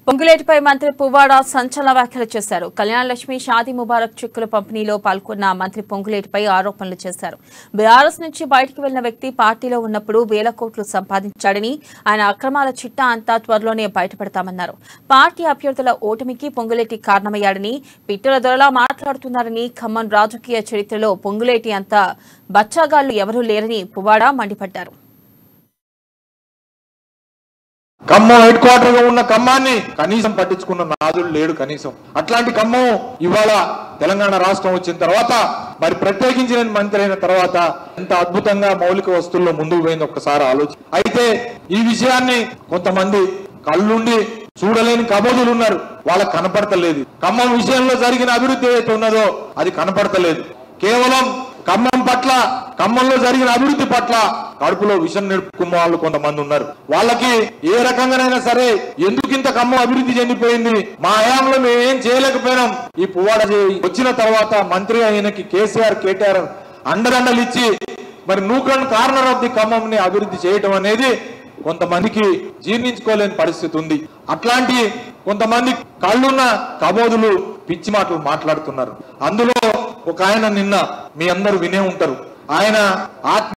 పొంగులేటిపై మంత్రి పువ్వాడ సంచలన వ్యాఖ్యలు చేశారు. కళ్యాణ లక్ష్మి షాదీ ముబారక్ చెక్కుల పంపిణీలో పాల్గొన్న మంత్రి పొంగులేటిపై ఆరోపణలు చేశారు. బీఆర్ఎస్ నుంచి బయటకు వెళ్లిన వ్యక్తి పార్టీలో ఉన్నప్పుడు వేల కోట్లు సంపాదించాడని, ఆయన అక్రమాల చిట్టా అంతా త్వరలోనే బయటపడతామన్నారు. పార్టీ అభ్యర్థుల ఓటమికి పొంగులేటి కారణమయ్యాడని, పిట్టల దొరలా మాట్లాడుతున్నారని, ఖమ్మం రాజకీయ చరిత్రలో పొంగులేటి అంత బచ్చాగాళ్లు ఎవరూ లేరని పువ్వాడ మండిపడ్డారు. ఖమ్మం హెడ్ క్వార్టర్ గా ఉన్న ఖమ్మాన్ని కనీసం పట్టించుకున్న నాదుడు లేడు. కనీసం అట్లాంటి ఖమ్మం ఇవాళ తెలంగాణ రాష్ట్రం వచ్చిన తర్వాత, మరి ప్రత్యేకించి నేను మంత్రి అయిన తర్వాత ఎంత అద్భుతంగా మౌలిక వస్తువుల్లో ముందుకు పోయింది ఒక్కసారి ఆలోచన. అయితే ఈ విషయాన్ని కొంతమంది కళ్ళుండి చూడలేని కబోదులు ఉన్నారు, వాళ్ళకు కనపడతలేదు. ఖమ్మం విషయంలో జరిగిన అభివృద్ధి ఏదైతే ఉన్నదో అది కనపడతలేదు. కేవలం ఖమ్మం పట్ల, ఖమ్మంలో జరిగిన అభివృద్ధి పట్ల కడుపులో విషం నింపుకున్న వాళ్ళు కొంతమంది ఉన్నారు. వాళ్ళకి ఏ రకంగానైనా సరే ఎందుకింత ఖమ్మం అభివృద్ధి చెందిపోయింది, మా హయాంలో మేము ఏం చేయలేకపోయినాం, ఈ పువ్వాడ వచ్చిన తర్వాత మంత్రి ఆయనకి కేసీఆర్ కేటీఆర్ అండదండలు ఇచ్చి మరి నూకన్ కార్నర్ ఆఫ్ ది ఖమ్మంని అభివృద్ధి చేయటం అనేది కొంతమందికి జీర్ణించుకోలేని పరిస్థితి ఉంది. అట్లాంటి కొంతమంది కళ్ళున్న కబోదులు పిచ్చి మాటలు మాట్లాడుతున్నారు. అందులో ఒక ఆయన నిన్న మీ అందరూ వినే ఉంటారు. ఆయన